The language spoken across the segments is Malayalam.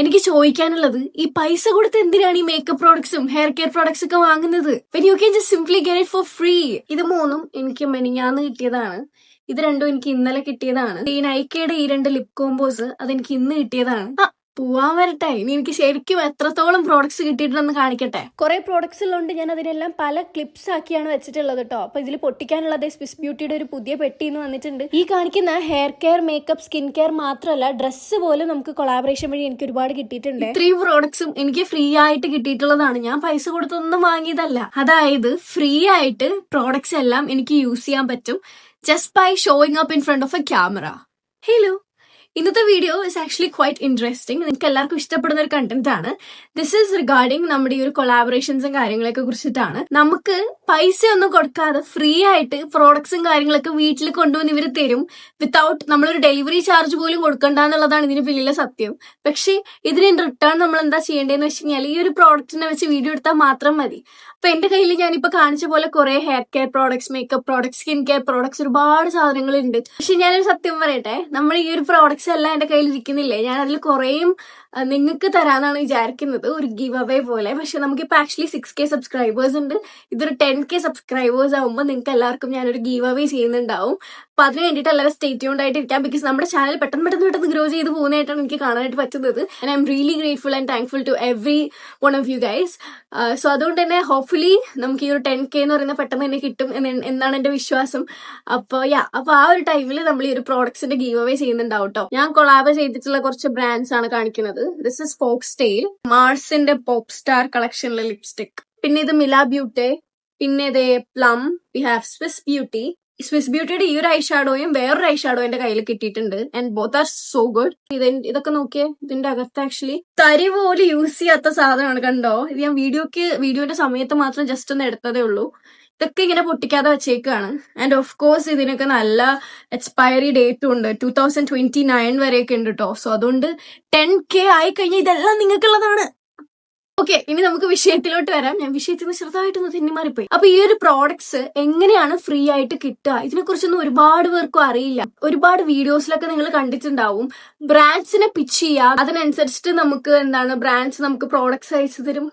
എനിക്ക് ചോദിക്കാനുള്ളത്, ഈ പൈസ കൊടുത്ത് എന്തിനാണ് ഈ മേക്കപ്പ് പ്രോഡക്ട്സും ഹെയർ കെയർ പ്രോഡക്ട്സ് ഒക്കെ വാങ്ങുന്നത്? When you can just simply get it for free. ഇത് മൂന്നും എനിക്ക് മെനിഞ്ഞാന്ന് കിട്ടിയതാണ്. ഇത് രണ്ടും എനിക്ക് ഇന്നലെ കിട്ടിയതാണ്. ഈ നൈക്കയുടെ ഈ 2 ലിപ് കോമ്പോസ് അതെനിക്ക് ഇന്ന് കിട്ടിയതാണ്. പോവാൻ വരട്ടെ, ഇനി എനിക്ക് ശരിക്കും എത്രത്തോളം പ്രോഡക്ട്സ് കിട്ടിയിട്ടുണ്ടെന്ന് കാണിക്കട്ടെ. കുറെ പ്രോഡക്ട്സ് ഉള്ളതുകൊണ്ട് ഞാൻ അതിനെല്ലാം പല ക്ലിപ്സ് ആക്കിയാണ് വെച്ചിട്ടുള്ളത് കേട്ടോ. അപ്പൊ ഇതിൽ പൊട്ടിക്കാനുള്ളത് സ്വിസ് ബ്യൂട്ടിയുടെ ഒരു പുതിയ പെട്ടിന്ന് വന്നിട്ടുണ്ട്. ഈ കാണിക്കുന്ന hair care, makeup, skin care മാത്രമല്ല ഡ്രസ്സ് പോലും നമുക്ക് കൊളാബറേഷൻ വഴി എനിക്ക് ഒരുപാട് കിട്ടിയിട്ടുണ്ട്. ഇത്രയും പ്രോഡക്ട്സും എനിക്ക് ഫ്രീ ആയിട്ട് കിട്ടിയിട്ടുള്ളതാണ്. ഞാൻ പൈസ കൊടുത്തൊന്നും വാങ്ങിയതല്ല. അതായത് ഫ്രീ ആയിട്ട് പ്രോഡക്ട്സ് എല്ലാം എനിക്ക് യൂസ് ചെയ്യാൻ പറ്റും just by showing up in front of a camera. Hello, ഇന്നത്തെ video is actually quite interesting. നിങ്ങൾക്ക് എല്ലാവർക്കും ഇഷ്ടപ്പെടുന്ന ഒരു കണ്ടന്റ് ആണ്. ദിസ് ഈസ് റിഗാർഡിംഗ് നമ്മുടെ ഈ ഒരു കൊളാബറേഷൻസും കാര്യങ്ങളൊക്കെ കുറിച്ചിട്ടാണ്. നമുക്ക് പൈസ ഒന്നും കൊടുക്കാതെ ഫ്രീ ആയിട്ട് പ്രോഡക്ട്സും കാര്യങ്ങളൊക്കെ വീട്ടിൽ കൊണ്ടുവന്ന് ഇവർ തരും വിത്തൗട്ട് നമ്മളൊരു ഡെലിവറി ചാർജ് പോലും കൊടുക്കണ്ട എന്നുള്ളതാണ് ഇതിന് പിന്നിലെ സത്യം. പക്ഷേ ഇതിന് റിട്ടേൺ നമ്മൾ എന്താ ചെയ്യേണ്ടതെന്ന് വെച്ച് കഴിഞ്ഞാൽ ഈ ഒരു പ്രോഡക്റ്റിനെ വെച്ച് വീഡിയോ എടുത്താൽ മാത്രം മതി. അപ്പൊ എന്റെ കയ്യിൽ ഞാനിപ്പോ കാണിച്ച പോലെ കുറെ hair care products, makeup products, skin care products, ഒരുപാട് സാധനങ്ങളുണ്ട്. പക്ഷെ ഞാനൊരു സത്യം പറയട്ടെ, നമ്മൾ ഈ ഒരു പ്രോഡക്ട്സ് എല്ലാം എന്റെ കയ്യിൽ ഇരിക്കുന്നില്ലേ, ഞാൻ അതിൽ കുറേയും നിങ്ങൾക്ക് തരാന്നാണ് വിചാരിക്കുന്നത്, ഒരു ഗിവ് അവേ പോലെ. പക്ഷെ നമുക്കിപ്പോ ആക്ച്വലി 6K സബ്സ്ക്രൈബേഴ്സ് ഉണ്ട്. ഇതൊരു 10K സബ്സ്ക്രൈബേഴ്സ് ആകുമ്പോൾ നിങ്ങൾക്ക് എല്ലാവർക്കും ഞാനൊരു ഗിവ് അവേ ചെയ്യുന്നുണ്ടാവും. അപ്പൊ അതിന് വേണ്ടിയിട്ട് എല്ലാവരും സ്റ്റേ ട്യൂൺഡ് ആയിട്ടിരിക്കാം. ബിക്കോസ് നമ്മുടെ ചാനൽ പെട്ടെന്ന് ഗ്രോ ചെയ്ത് പോകുന്നതായിട്ടാണ് എനിക്ക് കാണാനായിട്ട് പറ്റുന്നത്. And I am really grateful and thankful to every one of you guys. So അതുകൊണ്ട് തന്നെ ഹോപ്പ്ഫുള്ളി നമുക്ക് ഈ ഒരു 10K എന്ന് പറയുന്ന പെട്ടെന്ന് തന്നെ കിട്ടും എന്നാണ് എന്റെ വിശ്വാസം. അപ്പൊ ആ ഒരു ടൈമിൽ നമ്മൾ ഈ ഒരു പ്രോഡക്ട്സിന്റെ ഗീവ് അവേ ചെയ്യുന്നുണ്ടാവും കേട്ടോ. ഞാൻ കൊളാബ് ചെയ്തിട്ടുള്ള കുറച്ച് ബ്രാൻഡ്സ് ആണ് കാണിക്കുന്നത്. ദിസ് ഇസ് ഫോക്സ്ടെയിൽ, മാർസിന്റെ പോപ്പ് സ്റ്റാർ കളക്ഷനിലെ ലിപ്സ്റ്റിക്, പിന്നെ ഇത് മില ബ്യൂട്ടി, പിന്നെ ഇത് Plum, we have Swiss Beauty. Swiss ബ്യൂട്ടിയുടെ ഈ ഒരു ഐ ഷാഡോയും വേറൊരു ഐ ഷാഡോ എന്റെ കയ്യിൽ കിട്ടിയിട്ടുണ്ട്. And both are so good. ഇതൊക്കെ നോക്കിയേ, ഇതിന്റെ അകത്ത് ആക്ച്വലി തരി പോലും യൂസ് ചെയ്യാത്ത സാധനമാണ്, കണ്ടോ? ഇത് ഞാൻ വീഡിയോന്റെ സമയത്ത് മാത്രം ജസ്റ്റ് ഒന്ന് എടുത്തതേ ഉള്ളൂ. ഇതൊക്കെ ഇങ്ങനെ പൊട്ടിക്കാതെ വെച്ചേക്കാണ്. ആൻഡ് ഓഫ് കോഴ്സ് ഇതിനൊക്കെ നല്ല എക്സ്പയറി ഡേറ്റും ഉണ്ട്, 2029 വരെയൊക്കെ ഉണ്ട് കേട്ടോ. സോ അതുകൊണ്ട് 10K ആയി കഴിഞ്ഞാൽ ഇതെല്ലാം നിങ്ങൾക്കുള്ളതാണ്. ഓക്കെ, ഇനി നമുക്ക് വിഷയത്തിലോട്ട് വരാം. ഞാൻ വിഷയത്തിൽ നിന്ന് ചെറുതായിട്ടൊന്ന് തെന്നിമാറിപ്പോയി. അപ്പൊ ഈ ഒരു പ്രോഡക്ട്സ് എങ്ങനെയാണ് ഫ്രീ ആയിട്ട് കിട്ടുക, ഇതിനെ കുറിച്ചൊന്നും ഒരുപാട് പേർക്കും അറിയില്ല. ഒരുപാട് വീഡിയോസിലൊക്കെ നിങ്ങൾ കണ്ടിട്ടുണ്ടാവും. ബ്രാൻഡ്സിനെ പിച്ച് ചെയ്യുക, അതിനനുസരിച്ചിട്ട് നമുക്ക് ബ്രാൻഡ്സ് നമുക്ക് പ്രോഡക്ട്സ് അയച്ചു തരും.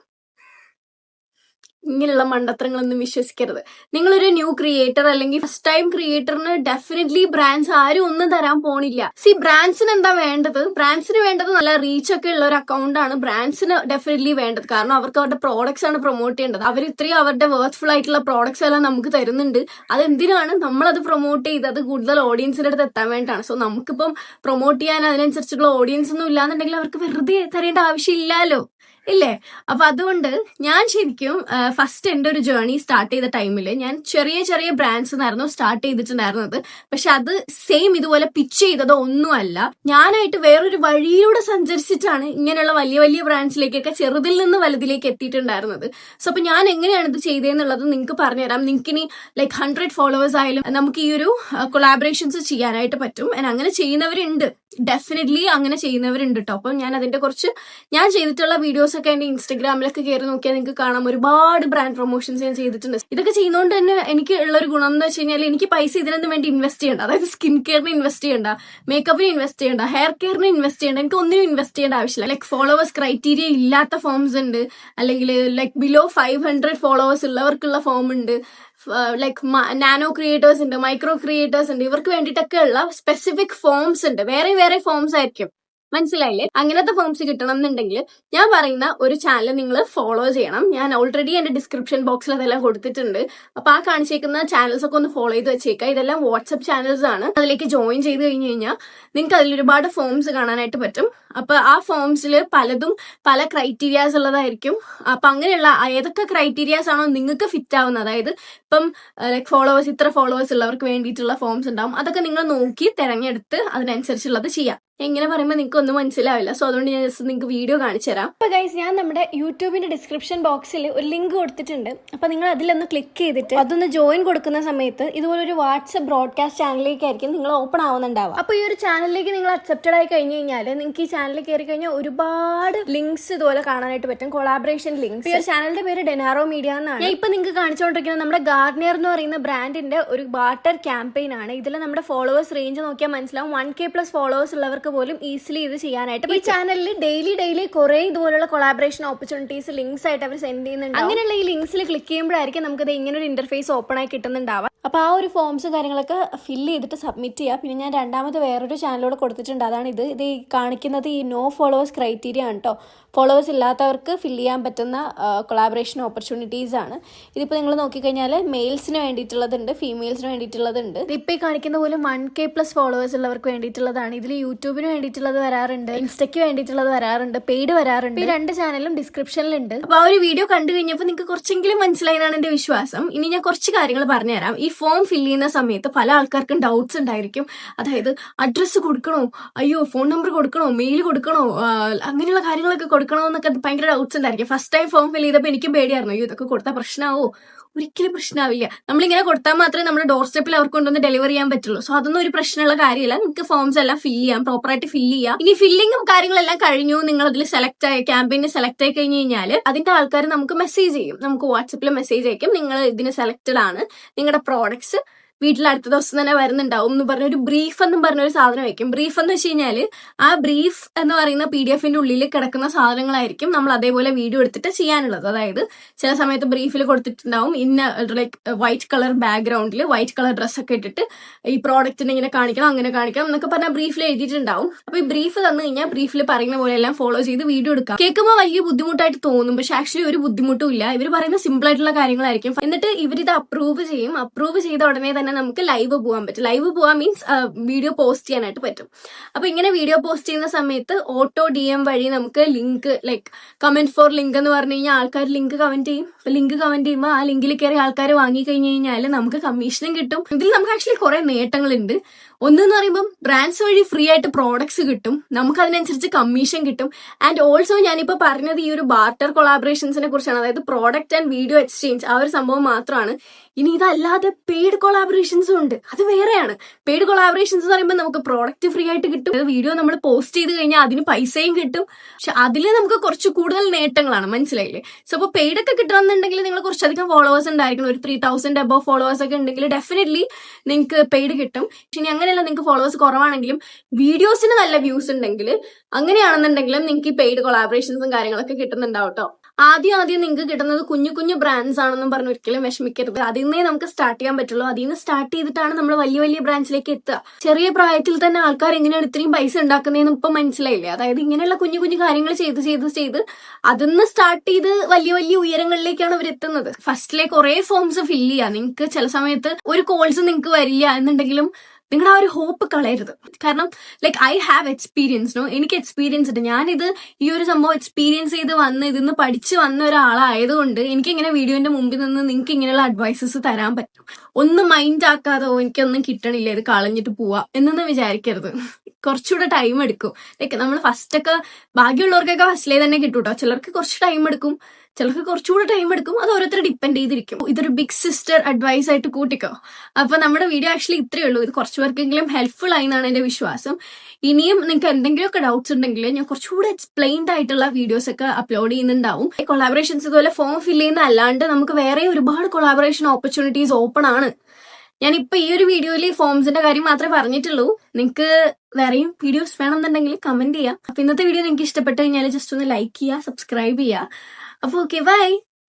ഇങ്ങനെയുള്ള മണ്ടത്തരങ്ങളൊന്നും വിശ്വസിക്കരുത്. നിങ്ങളൊരു ന്യൂ ക്രിയേറ്റർ അല്ലെങ്കിൽ ഫസ്റ്റ് ടൈം ക്രിയേറ്ററിന് ഡെഫിനറ്റ്ലി ബ്രാൻഡ്സ് ആരും ഒന്നും തരാൻ പോണില്ല. ബ്രാൻഡ്സിന് എന്താ വേണ്ടത്? ബ്രാൻഡ്സിന് വേണ്ടത് നല്ല റീച്ച് ഒക്കെ ഉള്ള ഒരു അക്കൗണ്ട് ആണ് ബ്രാൻഡ്സിന് ഡെഫിനറ്റ്ലി വേണ്ടത്. കാരണം അവർക്ക് അവരുടെ പ്രോഡക്ട്സ് ആണ് പ്രൊമോട്ട് ചെയ്യേണ്ടത്. അവർ ഇത്രയും അവരുടെ വർത്ത്ഫുൾ ആയിട്ടുള്ള പ്രോഡക്ട്സ് എല്ലാം നമുക്ക് തരുന്നുണ്ട്. അതെന്തിനാണ്? നമ്മളത് പ്രൊമോട്ട് ചെയ്ത് അത് കൂടുതൽ ഓഡിയൻസിന്റെ അടുത്ത് എത്താൻ വേണ്ടിയിട്ടാണ്. സോ നമുക്കിപ്പം പ്രൊമോട്ട് ചെയ്യാൻ അതിനനുസരിച്ചുള്ള ഓഡിയൻസ് ഒന്നും ഇല്ലാന്നുണ്ടെങ്കിൽ അവർക്ക് വെറുതെ തരേണ്ട ആവശ്യമില്ലല്ലോ, ഇല്ലേ? അപ്പൊ അതുകൊണ്ട് ഞാൻ ശരിക്കും ഫസ്റ്റ് എന്റെ ഒരു ജേർണി സ്റ്റാർട്ട് ചെയ്ത ടൈമിൽ ഞാൻ ചെറിയ ബ്രാൻഡ്സ് എന്നായിരുന്നു സ്റ്റാർട്ട് ചെയ്തിട്ടുണ്ടായിരുന്നത്. പക്ഷെ അത് സെയിം ഇതുപോലെ പിച്ച് ചെയ്തതോ ഒന്നുമല്ല. ഞാനായിട്ട് വേറൊരു വഴിയിലൂടെ സഞ്ചരിച്ചിട്ടാണ് ഇങ്ങനെയുള്ള വലിയ ബ്രാൻഡ്സിലേക്കൊക്കെ ചെറുതിൽ നിന്ന് വലുതിലേക്ക് എത്തിയിട്ടുണ്ടായിരുന്നത്. സോ അപ്പൊ ഞാൻ എങ്ങനെയാണ് ഇത് ചെയ്തതെന്നുള്ളത് നിങ്ങൾക്ക് പറഞ്ഞുതരാം. നിങ്ങൾക്ക് ഇനി 100 ഫോളോവേഴ്സ് ആയാലും നമുക്ക് ഈ ഒരു കൊളാബറേഷൻസ് ചെയ്യാനായിട്ട് പറ്റും. അങ്ങനെ ചെയ്യുന്നവരുണ്ട്, ഡെഫിനറ്റ്ലി അങ്ങനെ ചെയ്യുന്നവരുണ്ട് കേട്ടോ. അപ്പം ഞാൻ ചെയ്തിട്ടുള്ള വീഡിയോസ് ഒക്കെ എന്റെ ഇൻസ്റ്റഗ്രാമിലൊക്കെ കയറി നോക്കിയാൽ നിങ്ങൾക്ക് കാണാം. ഒരുപാട് ബ്രാൻഡ് പ്രൊമോഷൻസ് ഞാൻ ചെയ്തിട്ടുണ്ട്. ഇതൊക്കെ ചെയ്യുന്നതുകൊണ്ട് തന്നെ എനിക്ക് ഉള്ള ഒരു ഗുണം എന്ന് വെച്ച് കഴിഞ്ഞാൽ എനിക്ക് പൈസ ഇതിനൊന്നും വേണ്ടി ഇൻവെസ്റ്റ് ചെയ്യണ്ട. അതായത് സ്കിൻ കെയറിന് ഇൻവെസ്റ്റ് ചെയ്യണ്ട, മേക്കപ്പിന് ഇൻവെസ്റ്റ് ചെയ്യണ്ട, ഹെയർ കെയറിന് ഇൻവെസ്റ്റ് ചെയ്യണ്ട, എനിക്ക് ഒന്നിനും ഇൻവെസ്റ്റ് ചെയ്യേണ്ട ആവശ്യമില്ല. ഫോളോവേഴ്സ് ക്രൈറ്റീരിയ ഇല്ലാത്ത ഫോംസ് ഉണ്ട്, അല്ലെങ്കിൽ ബിലോ 500 ഫോളോവേഴ്സ് ഉള്ളവർക്കുള്ള ഫോം ഉണ്ട്, നാനോ ക്രിയേറ്റേഴ്സ് ഉണ്ട്, മൈക്രോ ക്രിയേറ്റേഴ്സ് ഉണ്ട്. ഇവർക്ക് വേണ്ടിയിട്ടൊക്കെ ഉള്ള സ്പെസിഫിക് ഫോംസ് ഉണ്ട്. വേറെ ഫോംസ് ആയിരിക്കും, മനസ്സിലായില്ലേ? അങ്ങനത്തെ ഫോംസ് കിട്ടണം എന്നുണ്ടെങ്കിൽ ഞാൻ പറയുന്ന ഒരു ചാനൽ നിങ്ങൾ ഫോളോ ചെയ്യണം. ഞാൻ ഓൾറെഡി എന്റെ ഡിസ്ക്രിപ്ഷൻ ബോക്സിൽ അതെല്ലാം കൊടുത്തിട്ടുണ്ട്. അപ്പൊ ആ കാണിച്ചേക്കുന്ന ചാനൽസ് ഒക്കെ ഒന്ന് ഫോളോ ചെയ്ത് വെച്ചേക്കാം. ഇതെല്ലാം വാട്സ്ആപ്പ് ചാനൽസ് ആണ്. അതിലേക്ക് ജോയിൻ ചെയ്ത് കഴിഞ്ഞ് കഴിഞ്ഞാൽ നിങ്ങൾക്ക് അതിൽ ഒരുപാട് ഫോംസ് കാണാനായിട്ട് പറ്റും. അപ്പൊ ആ ഫോംസിൽ പലതും പല ക്രൈറ്റീരിയാസ് ഉള്ളതായിരിക്കും. അപ്പൊ അങ്ങനെയുള്ള ഏതൊക്കെ ക്രൈറ്റീരിയാസ് ആണോ നിങ്ങൾക്ക് ഫിറ്റ് ആവുന്നത്, അതായത് ഇപ്പം ഇത്ര ഫോളോവേഴ്സ് ഉള്ളവർക്ക് വേണ്ടിയിട്ടുള്ള ഫോംസ് ഉണ്ടാവും. അതൊക്കെ നിങ്ങൾ നോക്കി തെരഞ്ഞെടുത്ത് അതിനനുസരിച്ചുള്ളത് ചെയ്യാം. എങ്ങനെ പറയുമ്പോൾ നിങ്ങൾക്ക് ഒന്നും മനസ്സിലാവില്ല. സോ അതുകൊണ്ട് ഞാൻ ജസ്റ്റ് നിങ്ങൾക്ക് വീഡിയോ കാണിച്ചു തരാം. അപ്പൊ ഗൈസ്, ഞാൻ നമ്മുടെ യൂട്യൂബിന്റെ ഡിസ്ക്രിപ്ഷൻ ബോക്സിൽ ഒരു ലിങ്ക് കൊടുത്തിട്ടുണ്ട്. അപ്പൊ നിങ്ങൾ അതിലൊന്ന് ക്ലിക്ക് ചെയ്തിട്ട് അതൊന്ന് ജോയിൻ കൊടുക്കുന്ന സമയത്ത് ഇതുപോലെ ഒരു വാട്സ്ആപ്പ് ബ്രോഡ്കാസ്റ്റ് ചാനലിലേക്കായിരിക്കും നിങ്ങൾ ഓപ്പൺ ആവുന്നുണ്ടാവുക. അപ്പൊ ഈ ഒരു ചാനലിലേക്ക് നിങ്ങൾ അക്സെപ്റ്റഡ് ആയി കഴിഞ്ഞ് കഴിഞ്ഞാൽ നിങ്ങൾക്ക് ഈ ചാനലിൽ കയറി കഴിഞ്ഞാൽ ഒരുപാട് ലിങ്ക്സ് ഇതുപോലെ കാണാനായിട്ട് പറ്റും, കൊളാബറേഷൻ ലിങ്ക്സ്. ഈ ഒരു ചാനലിന്റെ പേര് ഡെനാറോ മീഡിയ എന്നാണ്. ഞാൻ ഇപ്പൊ നിങ്ങൾക്ക് കാണിച്ചുകൊണ്ടിരിക്കുന്നത് നമ്മുടെ ഗാർണിയർ എന്ന് പറയുന്ന ബ്രാൻഡിന്റെ ഒരു ബാർട്ടർ ക്യാമ്പയിൻ ആണ്. ഇതിൽ നമ്മുടെ ഫോളോവേഴ്സ് റേഞ്ച് നോക്കിയാൽ മനസ്സിലാവും. 1K+ ഫോളോവേഴ്സ് ഉള്ളവർക്ക് ആൾക്കാർക്ക് പോലും ഈസിലി ഇത് ചെയ്യാനായിട്ട് ഈ ചാനലിൽ ഡെയിലി കുറേ ഇതുപോലുള്ള കൊളാബറേഷൻ ഓപ്പർച്യൂണിറ്റീസ് ലിങ്ക്സ് ആയിട്ട് അവർ സെൻഡ് ചെയ്യുന്നുണ്ട്. അങ്ങനെയുള്ള ഈ ലിങ്ക്സിൽ ക്ലിക്ക് ചെയ്യുമ്പോഴായിരിക്കും നമുക്കത് ഇങ്ങനെ ഒരു ഇന്റർഫേസ് ഓപ്പൺ ആയി കിട്ടുന്നുണ്ടാവാം. അപ്പോൾ ആ ഒരു ഫോംസും കാര്യങ്ങളൊക്കെ ഫില്ല് ചെയ്തിട്ട് സബ്മിറ്റ് ചെയ്യുക. പിന്നെ ഞാൻ രണ്ടാമത് വേറൊരു ചാനലോട് കൊടുത്തിട്ടുണ്ട്. അതാണ് ഇത് ഈ കാണിക്കുന്നത് ഈ നോ ഫോളോവേഴ്സ് ക്രൈറ്റീരിയ ആണ് കേട്ടോ. ഫോളോവേഴ്സ് ഇല്ലാത്തവർക്ക് ഫില്ല് ചെയ്യാൻ പറ്റുന്ന കൊളാബറേഷൻ ഓപ്പർച്യൂണിറ്റീസ് ആണ്. ഇതിപ്പോൾ നിങ്ങൾ നോക്കിക്കഴിഞ്ഞാൽ മെയിൽസിന് വേണ്ടിയിട്ടുള്ളതുണ്ട്, ഫീമെയിൽസിന് വേണ്ടിയിട്ടുള്ളതുണ്ട്. ഇപ്പോൾ ഈ കാണിക്കുന്ന പോലെ 1K+ ഫോളോവേഴ്സ് ഉള്ളവർക്ക് വേണ്ടിയിട്ടുള്ളതാണ്. ഇതിൽ യൂട്യൂബിന് വേണ്ടിയിട്ടുള്ളത് വരാറുണ്ട്, ഇൻസ്റ്റയ്ക്ക് വേണ്ടിയിട്ടുള്ളത് വരാറുണ്ട്, പെയ്ഡ് വരാറുണ്ട്. ഈ 2 ചാനലും ഡിസ്ക്രിപ്ഷനിലുണ്ട്. അപ്പോൾ ആ ഒരു വീഡിയോ കണ്ടു കഴിഞ്ഞപ്പോൾ നിങ്ങൾക്ക് കുറച്ചെങ്കിലും മനസ്സിലായെന്നാണ് എൻ്റെ വിശ്വാസം. ഇനി ഞാൻ കുറച്ച് കാര്യങ്ങൾ പറഞ്ഞുതരാം. ഈ ഫോം ഫില്ല് ചെയ്യുന്ന സമയത്ത് പല ആൾക്കാർക്കും ഡൗട്ട്സ് ഉണ്ടായിരിക്കും. അതായത് അഡ്രസ്സ് കൊടുക്കണോ, അയ്യോ ഫോൺ നമ്പർ കൊടുക്കണോ, മെയിൽ കൊടുക്കണോ, അങ്ങനെയുള്ള കാര്യങ്ങളൊക്കെ കൊടുക്കണോ എന്നൊക്കെ ഭയങ്കര ഡൗട്ട്സ് ഉണ്ടായിരിക്കും. ഫസ്റ്റ് ടൈം ഫോം ഫില്ല് ചെയ്തപ്പോൾ എനിക്കും പേടിയായിരുന്നു, അയ്യോ ഇതൊക്കെ കൊടുത്താൽ പ്രശ്നമാവോ? ഒരിക്കലും പ്രശ്നമാവില്ല. നമ്മളിങ്ങനെ കൊടുത്താൽ മാത്രമേ നമ്മുടെ ഡോർ സ്റ്റെപ്പിൽ അവർക്ക് കൊണ്ടുവന്ന് ഡെലിവറി ചെയ്യാൻ പറ്റുള്ളൂ. സോ അതൊന്നും ഒരു പ്രശ്നമുള്ള കാര്യമില്ല. നിങ്ങൾക്ക് ഫോംസ് എല്ലാം ഫില്ല് ചെയ്യാം, പ്രോപ്പറായിട്ട് ഫില്ല് ചെയ്യാം. ഇനി ഫില്ലിങ്ങും കാര്യങ്ങളെല്ലാം കഴിഞ്ഞു, നിങ്ങൾ അതിൽ സെലക്ട് ആയി ക്യാമ്പയിന് സെലക്ട് ആയി കഴിഞ്ഞ് കഴിഞ്ഞാൽ അതിന്റെ ആൾക്കാർ നമുക്ക് മെസ്സേജ് ചെയ്യും, നമുക്ക് വാട്സപ്പിൽ മെസ്സേജ് അയക്കും, നിങ്ങൾ ഇതിന് സെലക്റ്റഡ് ആണ്, നിങ്ങളുടെ പ്രോഡക്ട്സ് വീട്ടിൽ അടുത്ത ദിവസം തന്നെ വരുന്നുണ്ടാവും എന്ന് പറഞ്ഞ ഒരു ബ്രീഫ് എന്നും പറഞ്ഞൊരു സാധനം വയ്ക്കും. ബ്രീഫ് എന്ന് വെച്ച് കഴിഞ്ഞാൽ ആ ബ്രീഫ് എന്ന് പറയുന്ന PDF-ന്റെ ഉള്ളിൽ കിടക്കുന്ന സാധനങ്ങളായിരിക്കും നമ്മൾ അതേപോലെ വീഡിയോ എടുത്തിട്ട് ചെയ്യാനുള്ളത്. അതായത് ചില സമയത്ത് ബ്രീഫിൽ കൊടുത്തിട്ടുണ്ടാവും ഇന്ന ലൈക്ക് വൈറ്റ് കളർ ബാക്ക്ഗ്രൗണ്ടിൽ വൈറ്റ് കളർ ഡ്രസ്സൊക്കെ ഇട്ടിട്ട് ഈ പ്രോഡക്റ്റിനെ ഇങ്ങനെ കാണിക്കണം, അങ്ങനെ കാണിക്കണം എന്നൊക്കെ പറഞ്ഞാൽ ബ്രീഫിൽ എഴുതിയിട്ടുണ്ടാവും. അപ്പൊ ഈ ബ്രീഫ് തന്നു കഴിഞ്ഞാൽ ബ്രീഫിൽ പറയുന്ന പോലെ എല്ലാം ഫോളോ ചെയ്ത് വീഡിയോ എടുക്കാം. കേൾക്കുമ്പോൾ വലിയ ബുദ്ധിമുട്ടായിട്ട് തോന്നും, പക്ഷെ ആക്ച്വലി ഒരു ബുദ്ധിമുട്ടും ഇല്ല. ഇവർ പറയുന്ന സിമ്പിൾ ആയിട്ടുള്ള കാര്യങ്ങളായിരിക്കും. എന്നിട്ട് ഇവരിത് അപ്രൂവ് ചെയ്യും. അപ്രൂവ് ചെയ്ത ഉടനെ തന്നെ നമുക്ക് ലൈവ് പോകാൻ പറ്റും. ലൈവ് പോകാൻ മീൻസ് വീഡിയോ പോസ്റ്റ് ചെയ്യാനായിട്ട് പറ്റും. അപ്പൊ ഇങ്ങനെ വീഡിയോ പോസ്റ്റ് ചെയ്യുന്ന സമയത്ത് ഓട്ടോ DM വഴി നമുക്ക് link like comment for link എന്ന് പറഞ്ഞു കഴിഞ്ഞാൽ ആൾക്കാർ ലിങ്ക് കമന്റ് ചെയ്യും. അപ്പൊ ലിങ്ക് കമന്റ് ചെയ്യുമ്പോൾ ആ ലിങ്കിൽ കയറി ആൾക്കാർ വാങ്ങി കഴിഞ്ഞു കഴിഞ്ഞാൽ നമുക്ക് കമ്മീഷനും കിട്ടും. ഇതിൽ നമുക്ക് ആക്ച്വലി കുറെ നേട്ടങ്ങളുണ്ട്. ഒന്നെന്ന് പറയുമ്പോൾ ബ്രാൻഡ്സ് വഴി ഫ്രീ ആയിട്ട് പ്രോഡക്ട്സ് കിട്ടും, നമുക്ക് അതിനനുസരിച്ച് കമ്മീഷൻ കിട്ടും. ആൻഡ് ഓൾസോ ഞാനിപ്പോ പറഞ്ഞത് ഈ ഒരു ബാർട്ടർ കൊളാബറേഷൻസിനെ കുറിച്ചാണ്, അതായത് പ്രോഡക്റ്റ് ആൻഡ് വീഡിയോ എക്സ്ചേഞ്ച് ആ ഒരു സംഭവം മാത്രമാണ്. ഇനി ഇതല്ലാതെ പെയ്ഡ് കൊളാബറേഷൻസും ഉണ്ട്, അത് വേറെയാണ്. പെയ്ഡ് കൊളാബറേഷൻസ് എന്ന് പറയുമ്പോൾ നമുക്ക് പ്രോഡക്റ്റ് ഫ്രീ ആയിട്ട് കിട്ടും, വീഡിയോ നമ്മൾ പോസ്റ്റ് ചെയ്ത് കഴിഞ്ഞാൽ അതിന് പൈസയും കിട്ടും. പക്ഷെ അതിൽ നമുക്ക് കുറച്ച് കൂടുതൽ നേട്ടങ്ങളാണ്, മനസ്സിലായില്ലേ? സോ അപ്പോൾ പെയ്ഡ് ഒക്കെ കിട്ടണമെന്നുണ്ടെങ്കിൽ നിങ്ങൾ കുറച്ചധികം ഫോളോവേഴ്സ് ഉണ്ടായിരിക്കണം. ഒരു 3000 അബവ് ഫോളോവേഴ്സ് ഒക്കെ ഉണ്ടെങ്കിൽ ഡെഫിനറ്റ്ലി നിങ്ങൾക്ക് പെയ്ഡ് കിട്ടും. പക്ഷെ ഇനി അങ്ങനെയല്ല, നിങ്ങൾക്ക് ഫോളോവേഴ്സ് കുറവാണെങ്കിലും വീഡിയോസിന് നല്ല വ്യൂസ് ഉണ്ടെങ്കിൽ അങ്ങനെയാണെന്നുണ്ടെങ്കിലും നിങ്ങൾക്ക് ഈ പെയ്ഡ് കൊളാബറേഷൻസും കാര്യങ്ങളൊക്കെ കിട്ടുന്നുണ്ടാവും കേട്ടോ. ആദ്യം നിങ്ങൾക്ക് കിട്ടുന്നത് കുഞ്ഞു ബ്രാൻഡ്സ് ആണെന്നും പറഞ്ഞ് ഒരിക്കലും വിഷമിക്കരുത്. അതിൽ നിന്നേ നമുക്ക് സ്റ്റാർട്ട് ചെയ്യാൻ പറ്റുള്ളൂ. അതിൽ നിന്ന് സ്റ്റാർട്ട് ചെയ്തിട്ടാണ് നമ്മൾ വലിയ ബ്രാൻഡ്സിലേക്ക് എത്തുക. ചെറിയ പ്രായത്തിൽ തന്നെ ആൾക്കാർ എങ്ങനെയാണ് ഇത്രയും പൈസ ഉണ്ടാക്കുന്നതെന്ന് ഇപ്പം മനസ്സിലായില്ലേ? അതായത് ഇങ്ങനെയുള്ള കുഞ്ഞു കാര്യങ്ങൾ ചെയ്ത് അതിന്ന് സ്റ്റാർട്ട് ചെയ്ത് വലിയ ഉയരങ്ങളിലേക്കാണ് അവർ എത്തുന്നത്. ഫസ്റ്റിലെ കുറെ ഫോംസ് ഫില്ല് ചെയ്യുക. നിങ്ങൾക്ക് ചില സമയത്ത് ഒരു കോൾസ് നിങ്ങൾക്ക് വരില്ല എന്നുണ്ടെങ്കിലും നിങ്ങളുടെ ആ ഒരു ഹോപ്പ് കളയരുത്. കാരണം ലൈക്ക് ഐ ഹാവ് എക്സ്പീരിയൻസ്, എനിക്ക് എക്സ്പീരിയൻസ് ഉണ്ട്. ഞാനിത് ഈ ഒരു സംഭവം എക്സ്പീരിയൻസ് ചെയ്ത് ഇതിന്ന് പഠിച്ച് വന്ന ഒരാളായതുകൊണ്ട് എനിക്ക് ഇങ്ങനെ വീഡിയോന്റെ മുമ്പിൽ നിന്ന് നിങ്ങൾക്ക് ഇങ്ങനെയുള്ള അഡ്വൈസസ് തരാൻ പറ്റും. ഒന്നും മൈൻഡ് ആക്കാതെ എനിക്കൊന്നും കിട്ടണില്ല, ഇത് കളഞ്ഞിട്ട് പോവാ എന്നൊന്നും വിചാരിക്കരുത്. കുറച്ചുകൂടെ ടൈം എടുക്കും. ലൈക്ക് നമ്മൾ ഫസ്റ്റൊക്കെ ഭാഗ്യമുള്ളവർക്കൊക്കെ ഫസ്റ്റിലേ തന്നെ കിട്ടൂട്ടോ. ചിലർക്ക് കുറച്ച് ടൈം എടുക്കും, ചിലർക്ക് കുറച്ചുകൂടെ ടൈം എടുക്കും. അത് ഓരോരുത്തർ ഡിപ്പെൻഡ് ചെയ്തിരിക്കും. ഇതൊരു ബിഗ് സിസ്റ്റർ അഡ്വൈസ് ആയിട്ട് കൂട്ടിക്കോ. അപ്പൊ നമ്മുടെ വീഡിയോ ആക്ച്വലി ഇത്രയേ ഉള്ളൂ. ഇത് കുറച്ചു പേർക്കെങ്കിലും ഹെൽപ്ഫുൾ ആയി എന്നാണ് എന്റെ വിശ്വാസം. ഇനിയും നിങ്ങൾക്ക് എന്തെങ്കിലുമൊക്കെ ഡൗട്ട്സ് ഉണ്ടെങ്കിൽ ഞാൻ കുറച്ചുകൂടെ എക്സ്പ്ലെയിൻഡ് ആയിട്ടുള്ള വീഡിയോസ് ഒക്കെ അപ്ലോഡ് ചെയ്യുന്നുണ്ടാവും. കൊളാബറേഷൻസ് ഇതുപോലെ ഫോം ഫില്ല് ചെയ്യുന്ന അല്ലാണ്ട് നമുക്ക് വേറെ ഒരുപാട് കൊളാബറേഷൻ ഓപ്പർച്യൂണിറ്റീസ് ഓപ്പൺ ആണ്. ഞാനിപ്പോ ഈ ഒരു വീഡിയോയിൽ ഫോംസിന്റെ കാര്യം മാത്രമേ പറഞ്ഞിട്ടുള്ളൂ. നിങ്ങൾക്ക് വേറെയും വീഡിയോസ് വേണമെന്നുണ്ടെങ്കിൽ കമന്റ് ചെയ്യാം. അപ്പൊ ഇന്നത്തെ വീഡിയോ നിങ്ങൾക്ക് ഇഷ്ടപ്പെട്ടു കഴിഞ്ഞാൽ ജസ്റ്റ് ഒന്ന് ലൈക്ക് ചെയ്യുക, സബ്സ്ക്രൈബ് ചെയ്യുക. അപ്പോൾ ഓക്കെ, ബൈ.